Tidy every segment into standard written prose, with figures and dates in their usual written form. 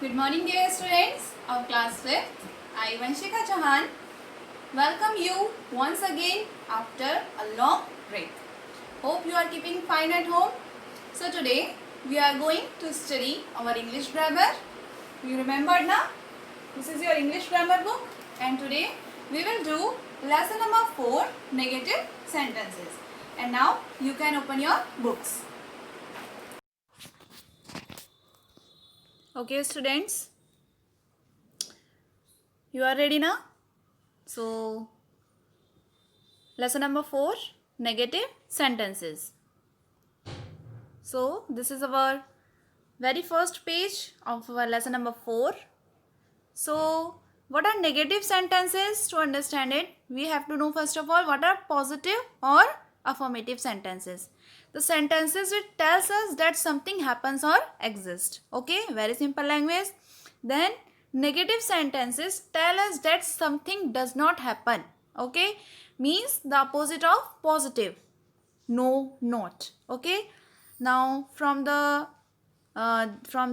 Good morning, dear students of class 5th. I, Vanshika Chauhan, welcome you once again after a long break. Hope you are keeping fine at home. So today we are going to study our English grammar. You remember now? This is your English grammar book, and today we will do lesson number 4, negative sentences. And now you can open your books. Okay, students, you are ready now? So, lesson number 4, negative sentences. So, this is our very first page of our lesson number 4. So, what are negative sentences? To understand it, we have to know first of all what are positive or affirmative sentences. The sentences which tells us that something happens or exists. Okay, very simple language. Then negative sentences tell us that something does not happen. Okay, means the opposite of positive. No, not. Okay, now from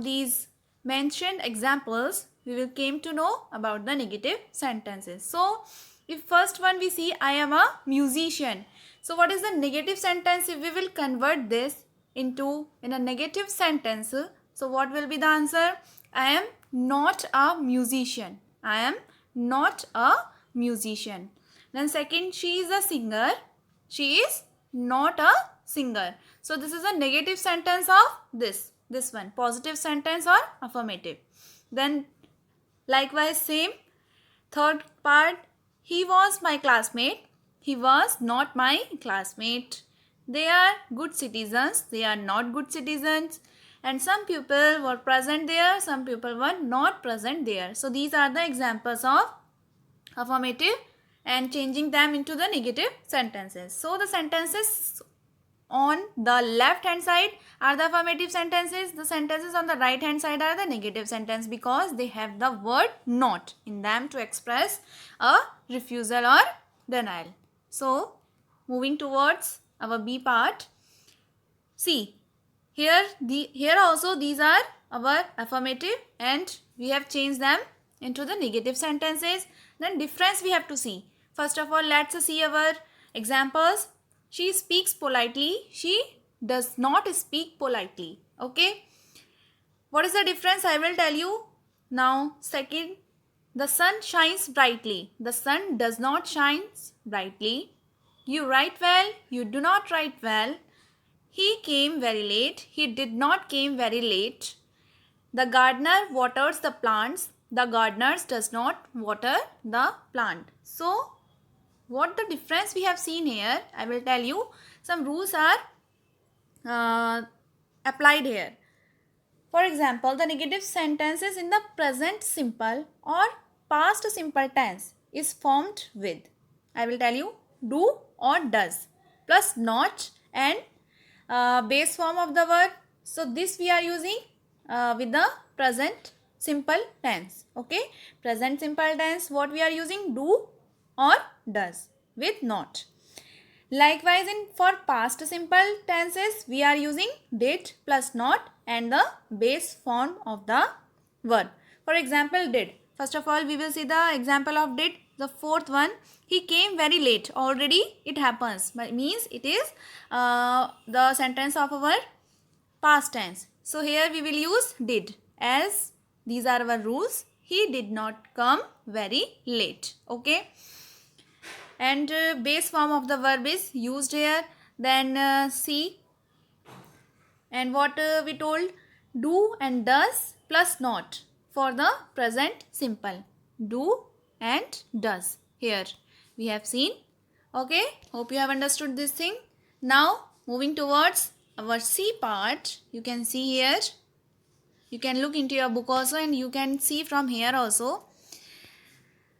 these mentioned examples we will came to know about the negative sentences. So if first one we see, I am a musician. So what is the negative sentence? If we will convert this into in a negative sentence, so what will be the answer? I am not a musician. I am not a musician. Then second, she is a singer. She is not a singer. So this is a negative sentence of this one, positive sentence or affirmative. Then likewise same, third part, he was my classmate. He was not my classmate. They are good citizens. They are not good citizens. And some people were present there. Some people were not present there. So these are the examples of affirmative and changing them into the negative sentences. So the sentences on the left hand side are the affirmative sentences. The sentences on the right hand side are the negative sentence because they have the word not in them to express a refusal or denial. So moving towards our B part. See, here also these are our affirmative and we have changed them into the negative sentences. Then difference we have to see. First of all, let's see our examples. She speaks politely. She does not speak politely. Okay. What is the difference? I will tell you. Now, second, the sun shines brightly. The sun does not shine brightly. You write well. You do not write well. He came very late. He did not came very late. The gardener waters the plants. The gardener does not water the plant. So, what the difference we have seen here, I will tell you. Some rules are applied here. For example, the negative sentences in the present simple or past simple tense is formed with, I will tell you, do or does plus not and base form of the word. So this we are using with the present simple tense. Okay, present simple tense, what we are using, do or does with not. Likewise, for past simple tenses, we are using did plus not and the base form of the verb. For example, did. First of all, we will see the example of did. The fourth one, he came very late. Already it happens, but means it is the sentence of our past tense. So here we will use did as these are our rules. He did not come very late. Okay. And base form of the verb is used here. Then see, and what we told, do and does plus not for the present simple. Do and does here we have seen. Okay, hope you have understood this thing. Now moving towards our C part, you can see here, you can look into your book also and you can see from here also.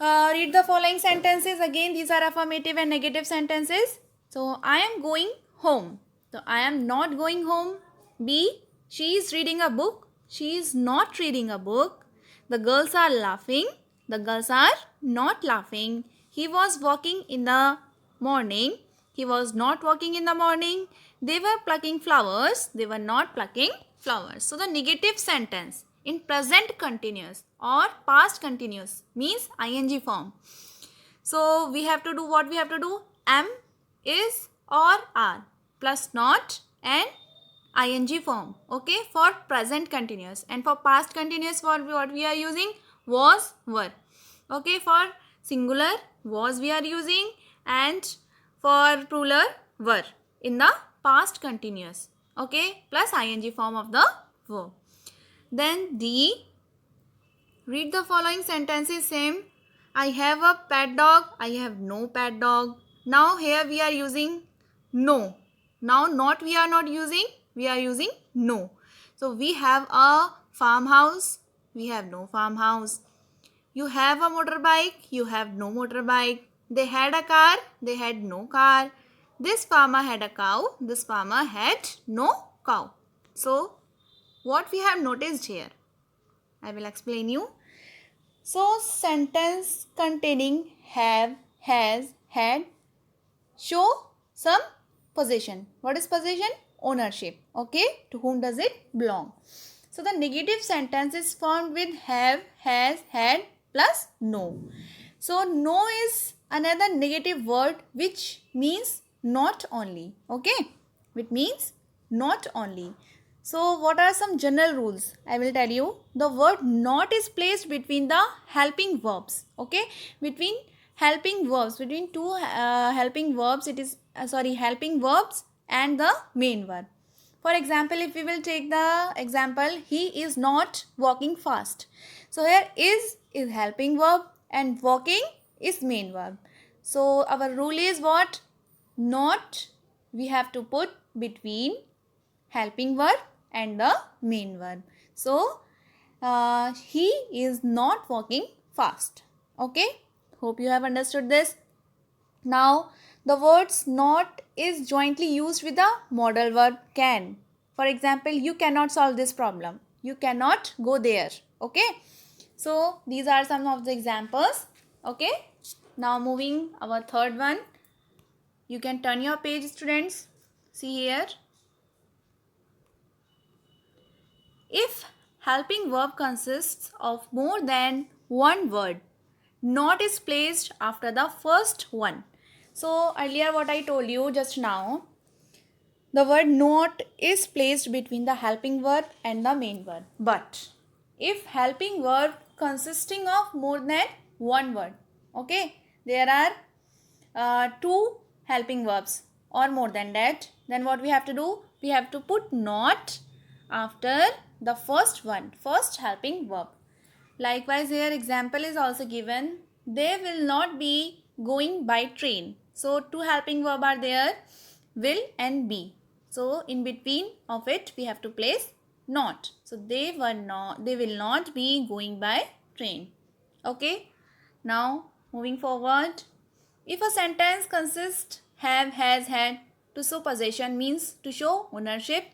Read the following sentences. Again, these are affirmative and negative sentences. So, I am going home. So, I am not going home. B, she is reading a book. She is not reading a book. The girls are laughing. The girls are not laughing. He was walking in the morning. He was not walking in the morning. They were plucking flowers. They were not plucking flowers. So, the negative sentence in present continuous or past continuous means ing form. So we have to do what we have to do? Am, is or are plus not and ing form. Okay, for present continuous. And for past continuous, for what we are using? Was, were. Okay, for singular was we are using, and for plural were in the past continuous. Okay, plus ing form of the verb. Then D, read the following sentences same. I have a pet dog. I have no pet dog. Now here we are using no. Now not we are not using. We are using no. So we have a farmhouse. We have no farmhouse. You have a motorbike. You have no motorbike. They had a car. They had no car. This farmer had a cow. This farmer had no cow. So what we have noticed here? I will explain you. So sentence containing have, has, had show some possession. What is possession? Ownership. Okay, to whom does it belong? So the negative sentence is formed with have, has, had plus no. So no is another negative word which means not only. Okay, which means not only. So what are some general rules? I will tell you. The word not is placed between the helping verbs. Okay, between helping verbs, between two helping verbs, it is helping verbs and the main verb. For example, if we will take the example, he is not walking fast. So here is helping verb and walking is main verb. So our rule is what? Not we have to put between helping verb and the main verb. So he is not walking fast. Okay, hope you have understood this. Now the words not is jointly used with the modal verb can. For example, you cannot solve this problem. You cannot go there. Okay, so these are some of the examples. Okay, now moving our third one. You can turn your page, students. See here. If helping verb consists of more than one word, not is placed after the first one. So earlier what I told you just now, the word not is placed between the helping verb and the main verb. But if helping verb consisting of more than one word, okay, there are two helping verbs or more than that, then what we have to do? We have to put not after the first one, first helping verb. Likewise, here example is also given. They will not be going by train. So two helping verb are there, will and be. So in between of it we have to place not. So they will not be going by train. Okay. Now moving forward. If a sentence consists have, has, had to show possession means to show ownership.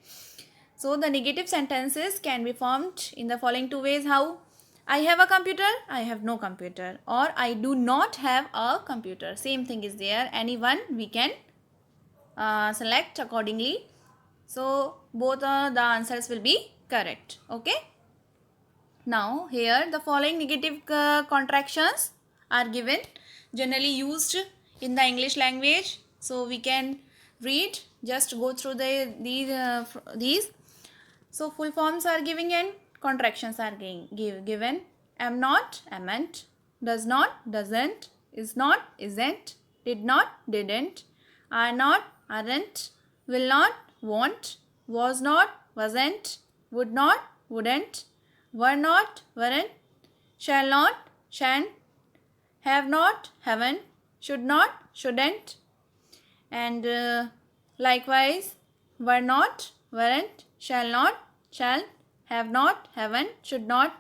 So the negative sentences can be formed in the following two ways. How? I have a computer, I have no computer, or I do not have a computer. Same thing is there. Anyone we can select accordingly. So both the answers will be correct. Okay. Now here the following negative contractions are given, generally used in the English language. So we can read, just go through these. So full forms are given and contractions are given. Am not, amn't. Does not, doesn't. Is not, isn't. Did not, didn't. Are not, aren't. Will not, won't. Was not, wasn't. Would not, wouldn't. Were not, weren't. Shall not, shan't. Have not, haven't. Should not, shouldn't. And likewise, were not, weren't. Shall not, shall. Have not, haven't. Should not,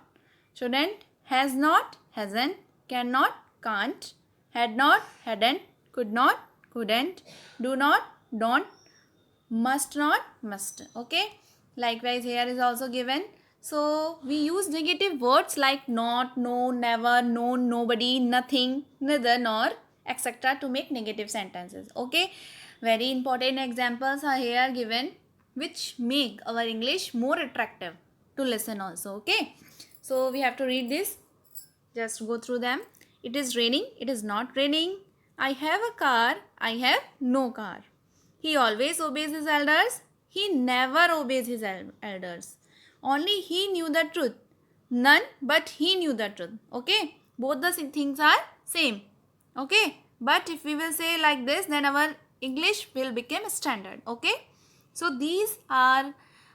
shouldn't. Has not, hasn't. Cannot, can't. Had not, hadn't. Could not, couldn't. Do not, don't. Must not, must. Okay. Likewise, here is also given. So we use negative words like not, no, never, no, nobody, nothing, neither, nor, etc. to make negative sentences. Okay. Very important examples are here given which make our English more attractive. to listen also. Okay, so we have to read this. Just go through them. It is raining. It is not raining. I have a car. I have no car. He always obeys his elders. He never obeys his elders. Only he knew the truth. None but he knew the truth. Okay, both the things are same. Okay, but if we will say like this, then our English will become standard. Okay, so these are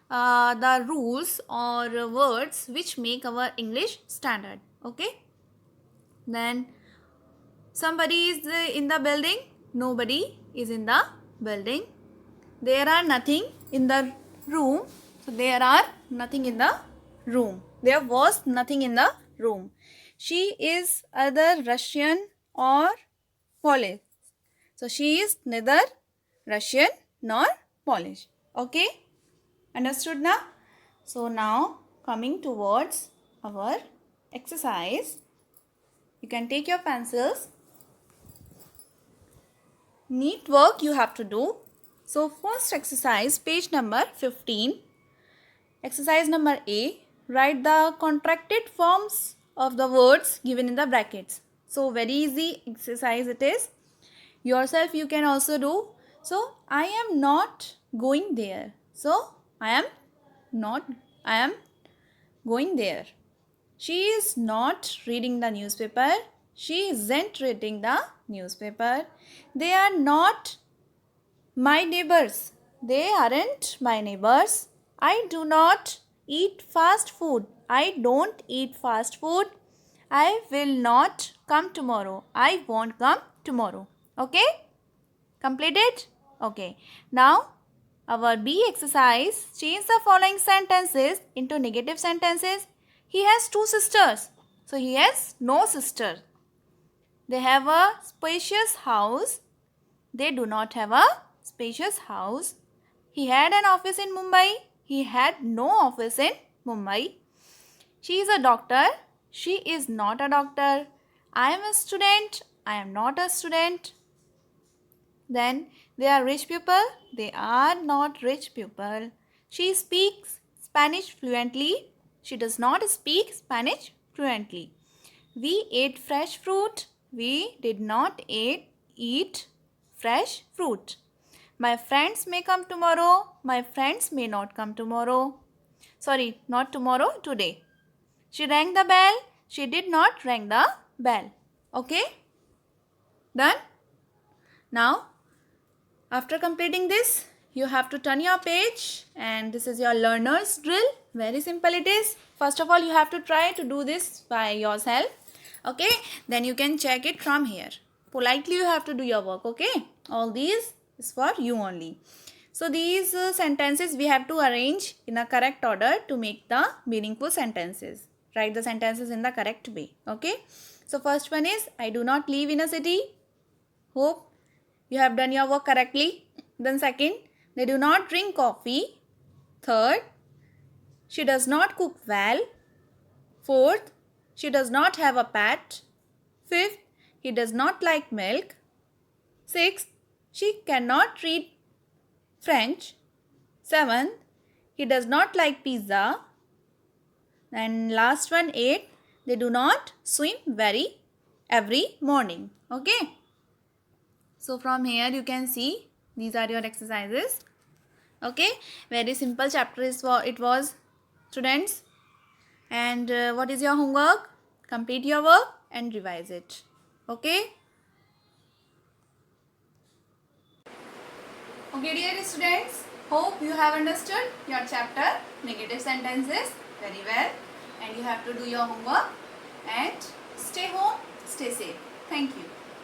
the rules or words which make our English standard. Okay, then somebody is in the building, nobody is in the building. There are nothing in the room. So there are nothing in the room. There was nothing in the room. She is either Russian or Polish. So she is neither Russian nor Polish. Okay? Understood now? So now coming towards our exercise. You can take your pencils. Neat work you have to do. So first exercise, page number 15. Exercise number A. Write the contracted forms of the words given in the brackets. So very easy exercise it is. Yourself you can also do. So I am not going there. So I am going there. She is not reading the newspaper. She isn't reading the newspaper. They are not my neighbors. They aren't my neighbors. I do not eat fast food. I don't eat fast food. I will not come tomorrow. I won't come tomorrow. Okay? Completed? Okay. Now, our B exercise. Change the following sentences into negative sentences. He has 2 sisters. So, he has no sister. They have a spacious house. They do not have a spacious house. He had an office in Mumbai. He had no office in Mumbai. She is a doctor. She is not a doctor. I am a student. I am not a student. Then they are rich people. They are not rich people. She speaks Spanish fluently. She does not speak Spanish fluently. We ate fresh fruit. We did not eat fresh fruit. My friends may come tomorrow. My friends may not come tomorrow. Sorry, not tomorrow, today. She rang the bell. She did not ring the bell. Okay? Done? Now, after completing this, you have to turn your page and this is your learner's drill. Very simple it is. First of all, you have to try to do this by yourself. Okay? Then you can check it from here. Politely you have to do your work. Okay? All these is for you only. So these sentences we have to arrange in a correct order to make the meaningful sentences. Write the sentences in the correct way. Okay? So first one is, I do not live in a city. Hope you have done your work correctly. Then second, they do not drink coffee. Third, she does not cook well. Fourth, she does not have a pet. Fifth, he does not like milk. Sixth, she cannot read French. Seventh, he does not like pizza. And last one, 8, they do not swim every morning. Okay. So from here you can see these are your exercises. Okay. Very simple chapter it was, students. And what is your homework? Complete your work and revise it. Okay. Okay, dear students. Hope you have understood your chapter negative sentences very well. And you have to do your homework and stay home, stay safe. Thank you.